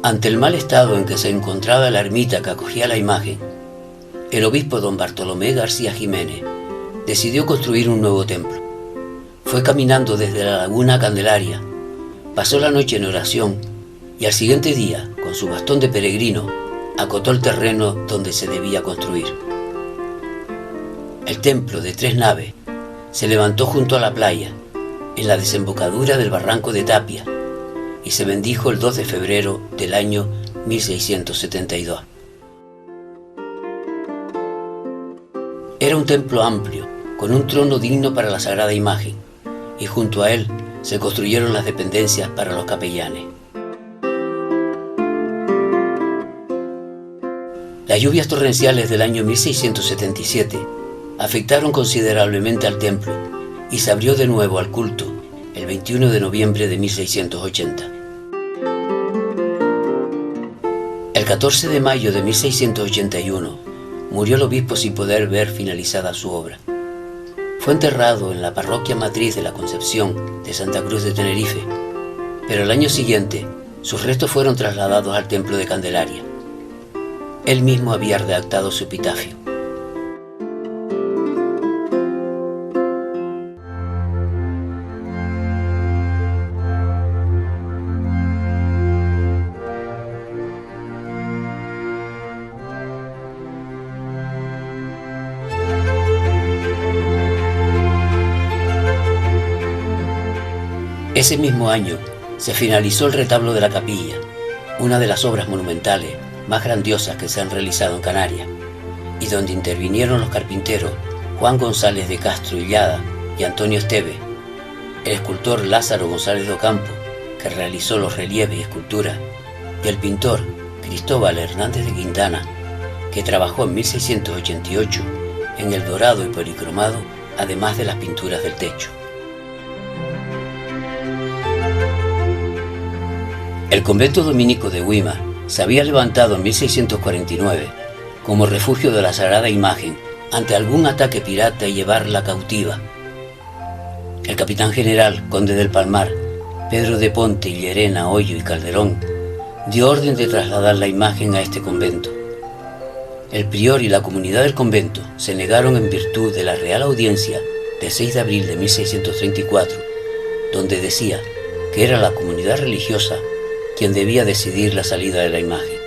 Ante el mal estado en que se encontraba la ermita que acogía la imagen, el obispo don Bartolomé García Jiménez decidió construir un nuevo templo. Fue caminando desde la laguna Candelaria, pasó la noche en oración y al siguiente día, con su bastón de peregrino, acotó el terreno donde se debía construir. El templo de 3 naves se levantó junto a la playa, en la desembocadura del barranco de Tapia, y se bendijo el 2 de febrero del año 1672. Era un templo amplio, con un trono digno para la sagrada imagen, y junto a él se construyeron las dependencias para los capellanes. Las lluvias torrenciales del año 1677 afectaron considerablemente al templo y se abrió de nuevo al culto el 21 de noviembre de 1680. El 14 de mayo de 1681 murió el obispo sin poder ver finalizada su obra. Fue enterrado en la parroquia matriz de la Concepción de Santa Cruz de Tenerife, pero el año siguiente sus restos fueron trasladados al templo de Candelaria. Él mismo había redactado su epitafio. Ese mismo año se finalizó el retablo de la capilla, una de las obras monumentales más grandiosas que se han realizado en Canarias, y donde intervinieron los carpinteros Juan González de Castro Illada y Antonio Esteve, el escultor Lázaro González de Ocampo, que realizó los relieves y esculturas, y el pintor Cristóbal Hernández de Quintana, que trabajó en 1688 en el dorado y policromado, además de las pinturas del techo. El convento dominico de Güímar se había levantado en 1649 como refugio de la Sagrada Imagen ante algún ataque pirata y llevarla cautiva. El capitán general, conde del Palmar, Pedro de Ponte y Llerena, Hoyo y Calderón, dio orden de trasladar la imagen a este convento. El prior y la comunidad del convento se negaron en virtud de la Real Audiencia de 6 de abril de 1634, donde decía que era la comunidad religiosa quien debía decidir la salida de la imagen.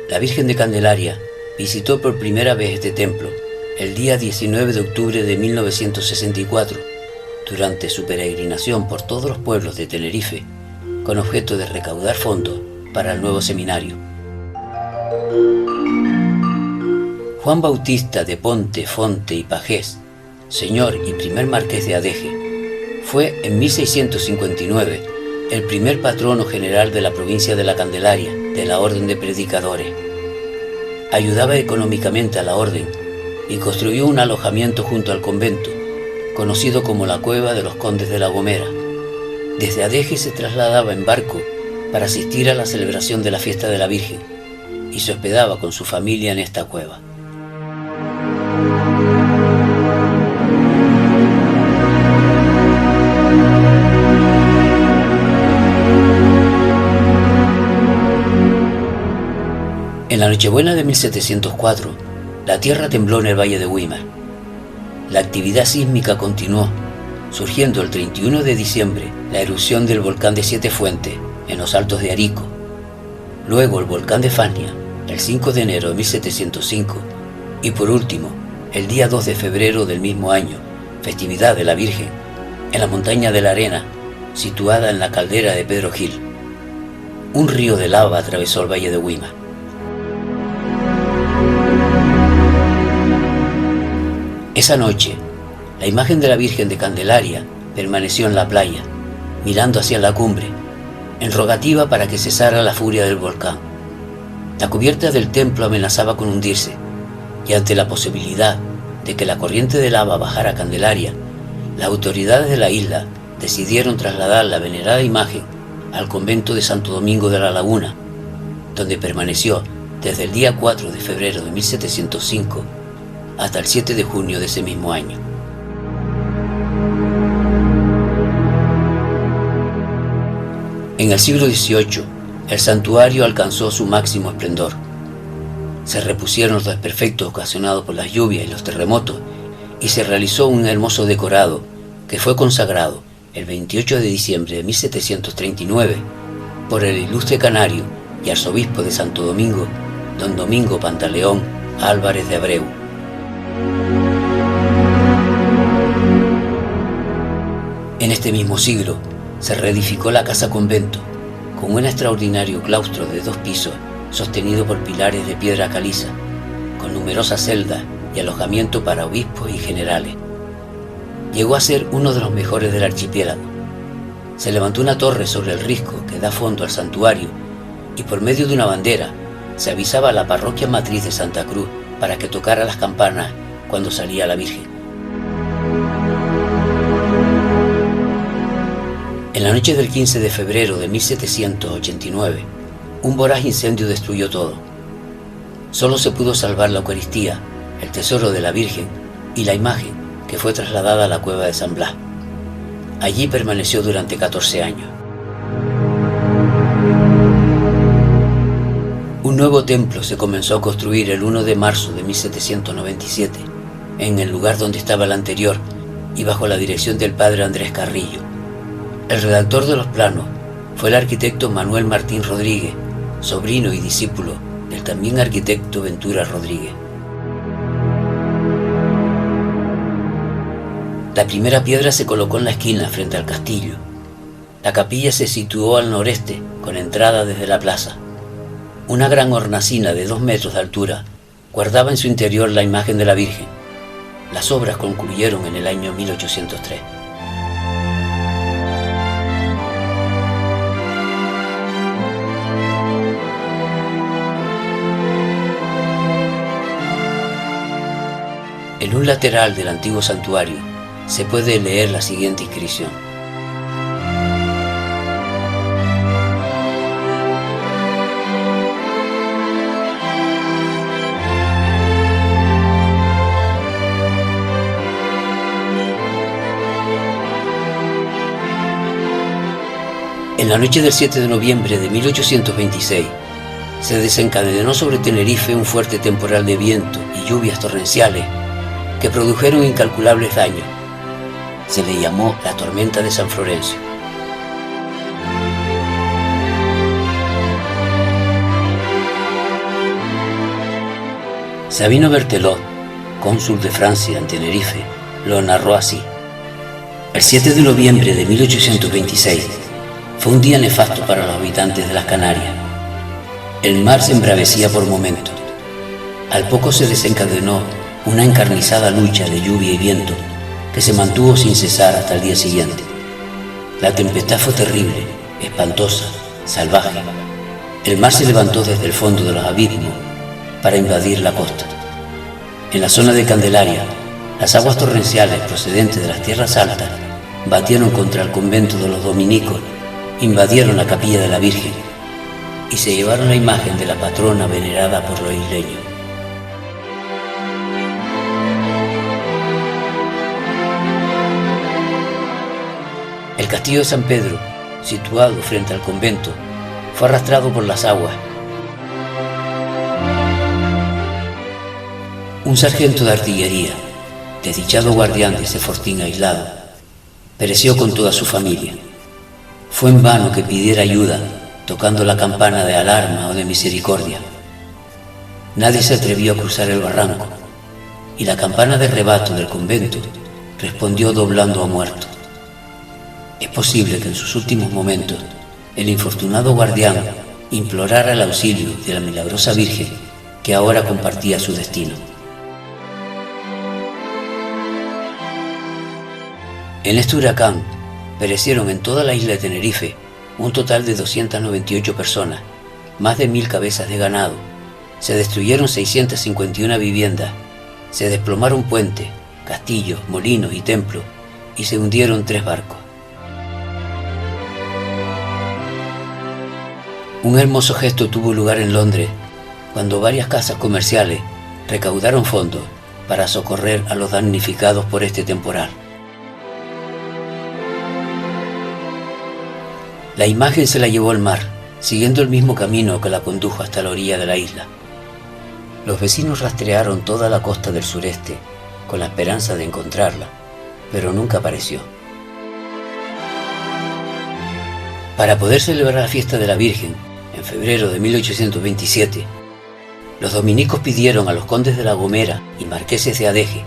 La Virgen de Candelaria visitó por primera vez este templo el día 19 de octubre de 1964, durante su peregrinación por todos los pueblos de Tenerife, con objeto de recaudar fondos para el nuevo seminario. Juan Bautista de Ponte, Fonte y Pajés, señor y primer marqués de Adeje, fue en 1659 el primer patrono general de la provincia de la Candelaria de la Orden de Predicadores. Ayudaba económicamente a la orden y construyó un alojamiento junto al convento, conocido como la Cueva de los Condes de la Gomera. Desde Adeje se trasladaba en barco para asistir a la celebración de la fiesta de la Virgen y se hospedaba con su familia en esta cueva. En la Nochebuena de 1704, la tierra tembló en el valle de Güímar. La actividad sísmica continuó, surgiendo el 31 de diciembre la erupción del volcán de 7 Fuentes en los Altos de Arico. Luego el volcán de Fania, el 5 de enero de 1705, y por último, el día 2 de febrero del mismo año, festividad de la Virgen, en la montaña de la Arena, situada en la caldera de Pedro Gil. Un río de lava atravesó el valle de Güímar. Esa noche, la imagen de la Virgen de Candelaria permaneció en la playa, mirando hacia la cumbre, en rogativa para que cesara la furia del volcán. La cubierta del templo amenazaba con hundirse, y ante la posibilidad de que la corriente de lava bajara a Candelaria, las autoridades de la isla decidieron trasladar la venerada imagen al convento de Santo Domingo de la Laguna, donde permaneció desde el día 4 de febrero de 1705 hasta el 7 de junio de ese mismo año. En el siglo XVIII, el santuario alcanzó su máximo esplendor. Se repusieron los desperfectos ocasionados por las lluvias y los terremotos y se realizó un hermoso decorado que fue consagrado el 28 de diciembre de 1739 por el ilustre canario y arzobispo de Santo Domingo, don Domingo Pantaleón Álvarez de Abreu. En este mismo siglo se reedificó la casa convento con un extraordinario claustro de 2 pisos sostenido por pilares de piedra caliza, con numerosas celdas y alojamiento para obispos y generales. Llegó a ser uno de los mejores del archipiélago. Se levantó una torre sobre el risco que da fondo al santuario y por medio de una bandera se avisaba a la parroquia matriz de Santa Cruz para que tocara las campanas cuando salía la Virgen. En la noche del 15 de febrero de 1789, un voraz incendio destruyó todo. Solo se pudo salvar la Eucaristía, el tesoro de la Virgen y la imagen que fue trasladada a la cueva de San Blas. Allí permaneció durante 14 años. Un nuevo templo se comenzó a construir el 1 de marzo de 1797, en el lugar donde estaba el anterior y bajo la dirección del padre Andrés Carrillo. El redactor de los planos fue el arquitecto Manuel Martín Rodríguez, sobrino y discípulo del también arquitecto Ventura Rodríguez. La primera piedra se colocó en la esquina frente al castillo. La capilla se situó al noreste, con entrada desde la plaza. Una gran hornacina de 2 metros de altura guardaba en su interior la imagen de la Virgen. Las obras concluyeron en el año 1803. En un lateral del antiguo santuario se puede leer la siguiente inscripción: En la noche del 7 de noviembre de 1826 se desencadenó sobre Tenerife un fuerte temporal de viento y lluvias torrenciales que produjeron incalculables daños. Se le llamó la tormenta de San Florencio. Sabino Berthelot, cónsul de Francia en Tenerife, lo narró así: el 7 de noviembre de 1826 fue un día nefasto para los habitantes de las Canarias. El mar se embravecía por momentos. Al poco se desencadenó una encarnizada lucha de lluvia y viento que se mantuvo sin cesar hasta el día siguiente. La tempestad fue terrible, espantosa, salvaje. El mar se levantó desde el fondo de los abismos para invadir la costa. En la zona de Candelaria, las aguas torrenciales procedentes de las tierras altas batieron contra el convento de los dominicos, invadieron la capilla de la Virgen y se llevaron la imagen de la patrona venerada por los isleños. El castillo de San Pedro, situado frente al convento, fue arrastrado por las aguas. Un sargento de artillería, desdichado guardián de ese fortín aislado, pereció con toda su familia. Fue en vano que pidiera ayuda tocando la campana de alarma o de misericordia. Nadie se atrevió a cruzar el barranco y la campana de rebato del convento respondió doblando a muerto. Es posible que en sus últimos momentos el infortunado guardián implorara el auxilio de la milagrosa Virgen que ahora compartía su destino. En este huracán perecieron en toda la isla de Tenerife un total de 298 personas, más de 1000 cabezas de ganado, se destruyeron 651 viviendas, se desplomaron puentes, castillos, molinos y templos y se hundieron 3 barcos. Un hermoso gesto tuvo lugar en Londres, cuando varias casas comerciales recaudaron fondos para socorrer a los damnificados por este temporal. La imagen se la llevó al mar, siguiendo el mismo camino que la condujo hasta la orilla de la isla. Los vecinos rastrearon toda la costa del sureste con la esperanza de encontrarla, pero nunca apareció. Para poder celebrar la fiesta de la Virgen, en febrero de 1827, los dominicos pidieron a los condes de La Gomera y marqueses de Adeje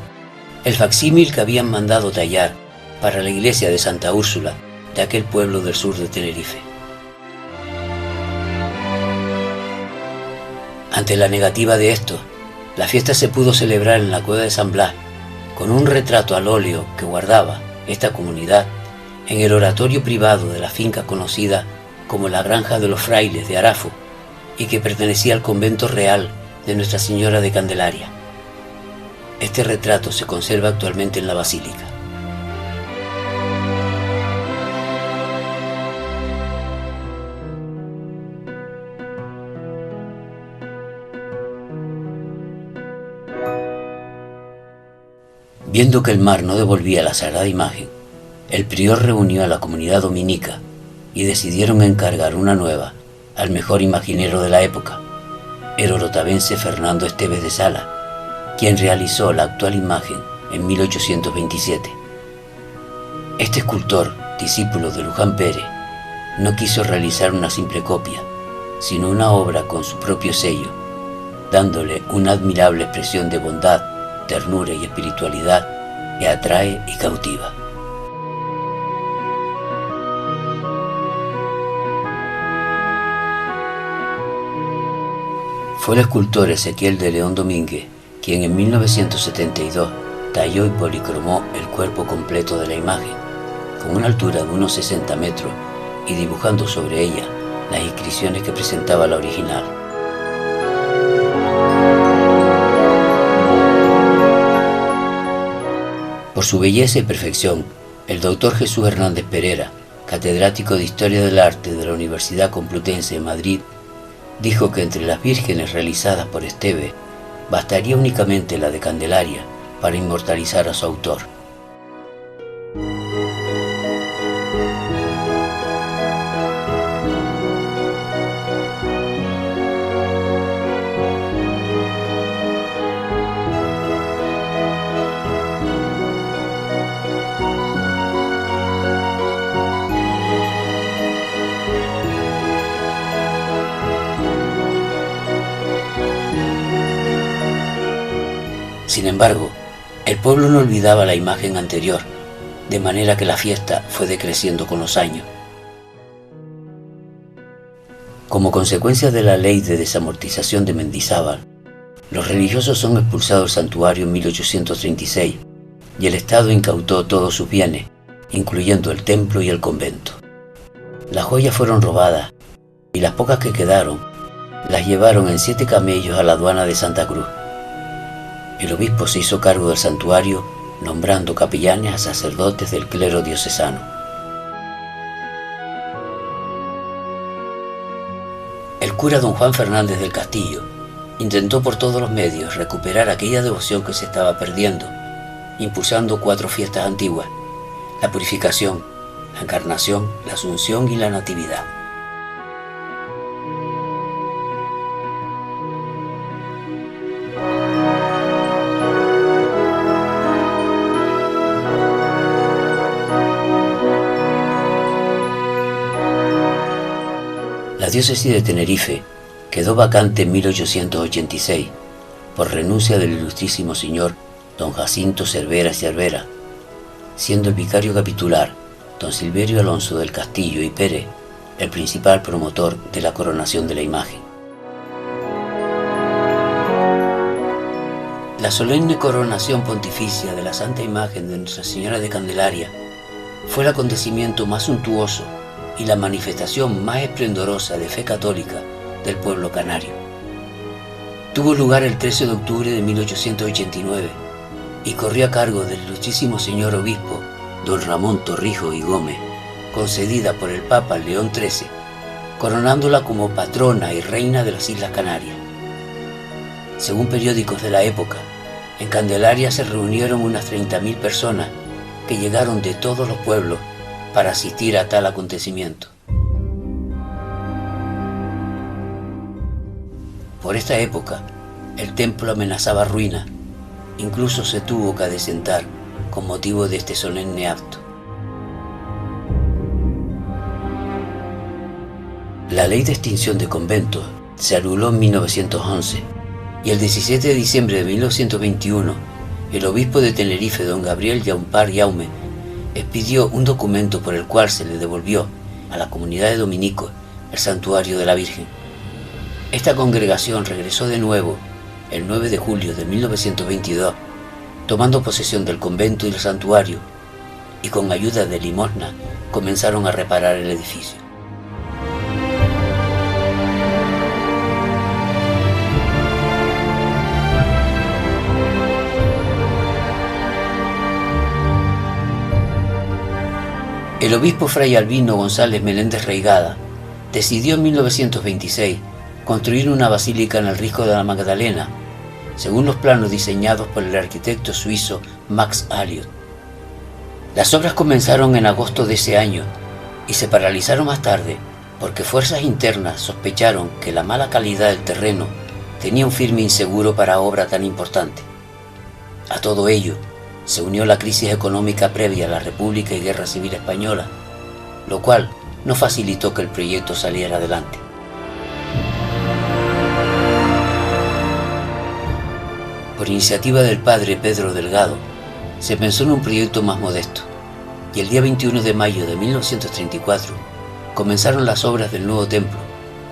el facsímil que habían mandado tallar para la iglesia de Santa Úrsula de aquel pueblo del sur de Tenerife. Ante la negativa de estos, la fiesta se pudo celebrar en la cueva de San Blas, con un retrato al óleo que guardaba esta comunidad en el oratorio privado de la finca conocida como la Granja de los Frailes de Arafo y que pertenecía al convento real de Nuestra Señora de Candelaria. Este retrato se conserva actualmente en la basílica. Viendo que el mar no devolvía la sagrada imagen, el prior reunió a la comunidad dominica y decidieron encargar una nueva al mejor imaginero de la época, el orotavense Fernando Esteves de Sala, quien realizó la actual imagen en 1827. Este escultor, discípulo de Luján Pérez, no quiso realizar una simple copia, sino una obra con su propio sello, dándole una admirable expresión de bondad, ternura y espiritualidad que atrae y cautiva. Fue el escultor Ezequiel de León Domínguez quien en 1972 talló y policromó el cuerpo completo de la imagen, con una altura de unos 60 metros y dibujando sobre ella las inscripciones que presentaba la original. Por su belleza y perfección, el doctor Jesús Hernández Pereira, catedrático de Historia del Arte de la Universidad Complutense de Madrid, dijo que entre las vírgenes realizadas por Esteves, bastaría únicamente la de Candelaria para inmortalizar a su autor. Sin embargo, el pueblo no olvidaba la imagen anterior, de manera que la fiesta fue decreciendo con los años. Como consecuencia de la ley de desamortización de Mendizábal, los religiosos son expulsados del santuario en 1836 y el Estado incautó todos sus bienes, incluyendo el templo y el convento. Las joyas fueron robadas y las pocas que quedaron las llevaron en 7 camellos a la aduana de Santa Cruz. El obispo se hizo cargo del santuario, nombrando capellanes a sacerdotes del clero diocesano. El cura don Juan Fernández del Castillo intentó por todos los medios recuperar aquella devoción que se estaba perdiendo, impulsando 4 fiestas antiguas: la Purificación, la Encarnación, la Asunción y la Natividad. La diócesis de Tenerife quedó vacante en 1886 por renuncia del ilustrísimo señor don Jacinto Cervera Cervera, siendo el vicario capitular don Silverio Alonso del Castillo y Pérez el principal promotor de la coronación de la imagen. La solemne coronación pontificia de la Santa Imagen de Nuestra Señora de Candelaria fue el acontecimiento más suntuoso y la manifestación más esplendorosa de fe católica del pueblo canario. Tuvo lugar el 13 de octubre de 1889 y corrió a cargo del ilustrísimo señor obispo don Ramón Torrijos y Gómez, concedida por el Papa León XIII, coronándola como patrona y reina de las Islas Canarias. Según periódicos de la época, en Candelaria se reunieron unas 30.000 personas que llegaron de todos los pueblos para asistir a tal acontecimiento. Por esta época, el templo amenazaba ruina. Incluso se tuvo que adecentar con motivo de este solemne acto. La ley de extinción de conventos se anuló en 1911 y el 17 de diciembre de 1921 el obispo de Tenerife, don Gabriel Llaumpar Jaume, expidió un documento por el cual se le devolvió a la comunidad de dominicos el santuario de la Virgen. Esta congregación regresó de nuevo el 9 de julio de 1922, tomando posesión del convento y el santuario, y con ayuda de limosna comenzaron a reparar el edificio. El obispo Fray Albino González Meléndez Reigada decidió en 1926 construir una basílica en el Risco de la Magdalena, según los planos diseñados por el arquitecto suizo Max Aliot. Las obras comenzaron en agosto de ese año y se paralizaron más tarde porque fuerzas internas sospecharon que la mala calidad del terreno tenía un firme inseguro para obra tan importante. A todo ello se unió la crisis económica previa a la República y Guerra Civil Española, lo cual no facilitó que el proyecto saliera adelante. Por iniciativa del padre Pedro Delgado, se pensó en un proyecto más modesto, y el día 21 de mayo de 1934 comenzaron las obras del nuevo templo,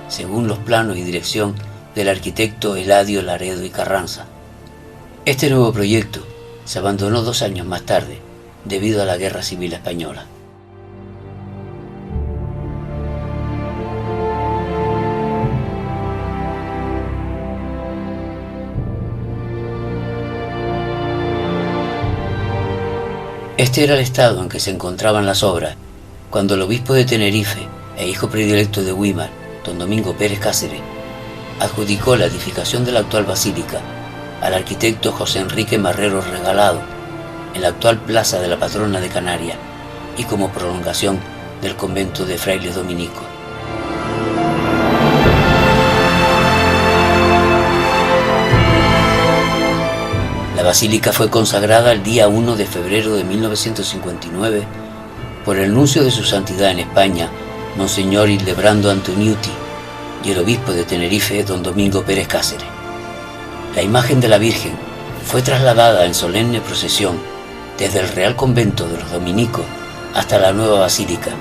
según los planos y dirección del arquitecto Eladio Laredo y Carranza. Este nuevo proyecto se abandonó 2 años más tarde debido a la Guerra Civil Española. Este era el estado en que se encontraban las obras cuando el obispo de Tenerife e hijo predilecto de Güímar, don Domingo Pérez Cáceres, adjudicó la edificación de la actual basílica al arquitecto José Enrique Marrero Regalado en la actual plaza de la patrona de Canarias y como prolongación del convento de frailes dominicos. La basílica fue consagrada el día 1 de febrero de 1959 por el nuncio de su santidad en España, Monseñor Hildebrando Antoniuti, y el obispo de Tenerife, don Domingo Pérez Cáceres. La imagen de la Virgen fue trasladada en solemne procesión desde el Real Convento de los Dominicos hasta la nueva basílica,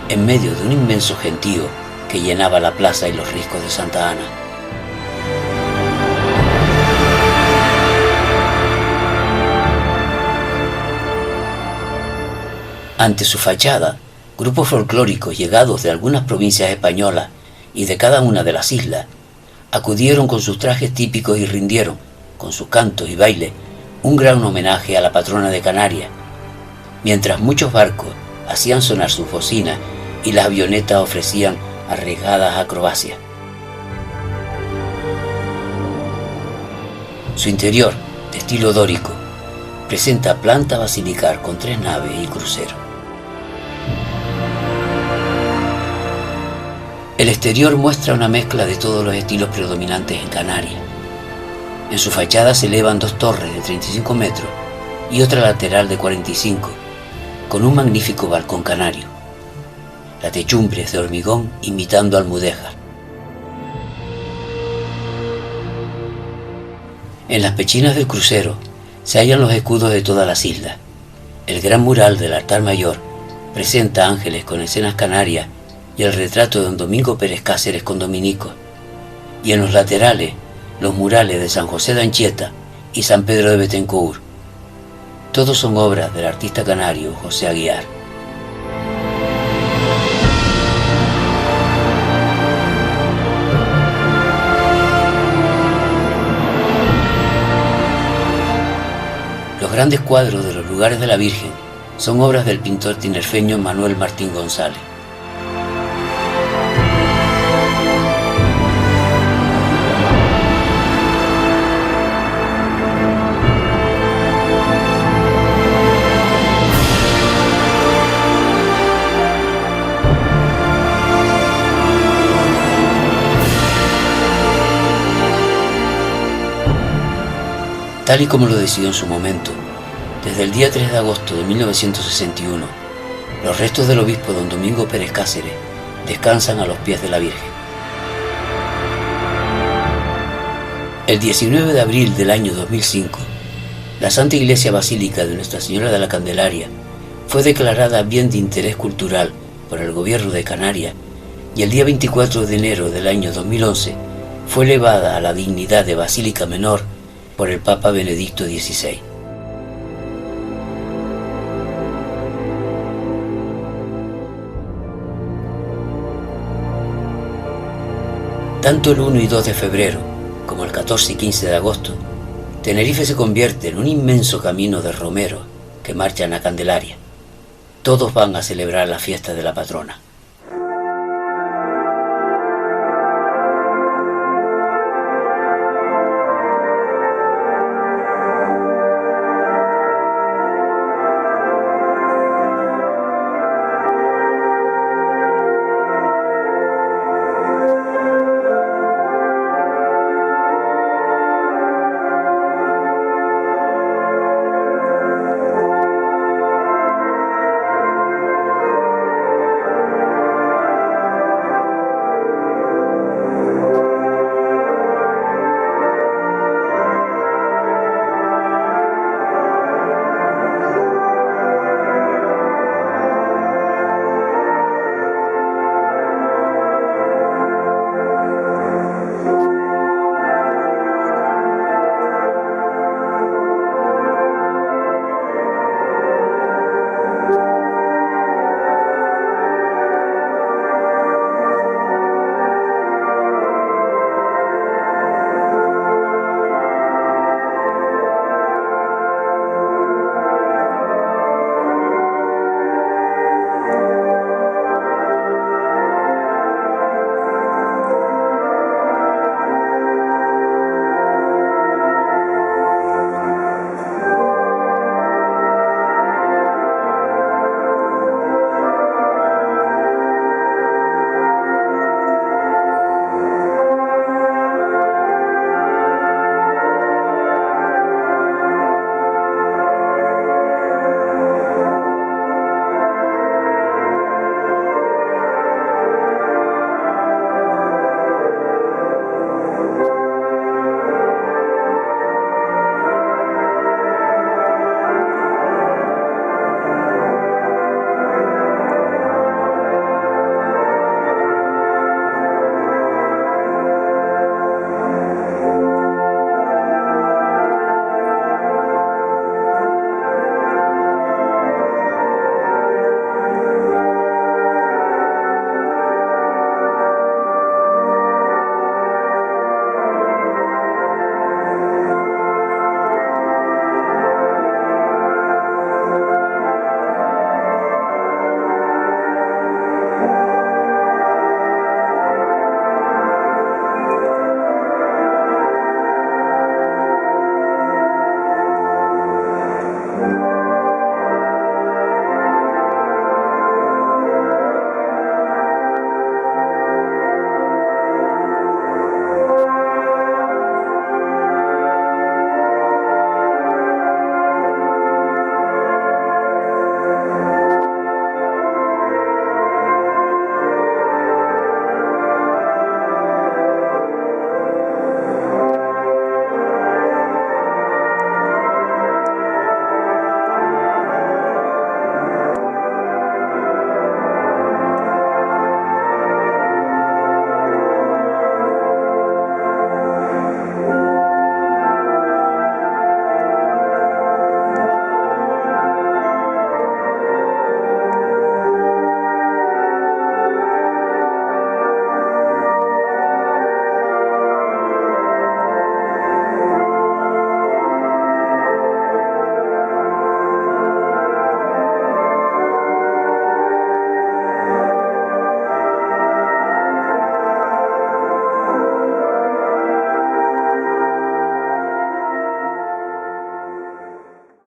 en medio de un inmenso gentío que llenaba la plaza y los riscos de Santa Ana. Ante su fachada, grupos folclóricos llegados de algunas provincias españolas y de cada una de las islas acudieron con sus trajes típicos y rindieron, con sus cantos y bailes, un gran homenaje a la patrona de Canarias, mientras muchos barcos hacían sonar sus bocinas y las avionetas ofrecían arriesgadas acrobacias. Su interior, de estilo dórico, presenta planta basilical con 3 naves y crucero. El exterior muestra una mezcla de todos los estilos predominantes en Canarias. En su fachada se elevan 2 torres de 35 metros y otra lateral de 45, con un magnífico balcón canario. La techumbre es de hormigón imitando almudéjar. En las pechinas del crucero se hallan los escudos de todas las islas. El gran mural del altar mayor presenta ángeles con escenas canarias y el retrato de don Domingo Pérez Cáceres con dominicos, y en los laterales los murales de San José de Anchieta y San Pedro de Betancourt. Todos son obras del artista canario José Aguiar. Los grandes cuadros de los lugares de la Virgen son obras del pintor tinerfeño Manuel Martín González. Tal y como lo decidió en su momento, desde el día 3 de agosto de 1961, los restos del obispo don Domingo Pérez Cáceres descansan a los pies de la Virgen. El 19 de abril del año 2005, la Santa Iglesia Basílica de Nuestra Señora de la Candelaria fue declarada Bien de Interés Cultural por el Gobierno de Canarias y el día 24 de enero del año 2011 fue elevada a la dignidad de Basílica Menor por el Papa Benedicto XVI. Tanto el 1 y 2 de febrero como el 14 y 15 de agosto, Tenerife se convierte en un inmenso camino de romeros que marchan a Candelaria. Todos van a celebrar la fiesta de la patrona.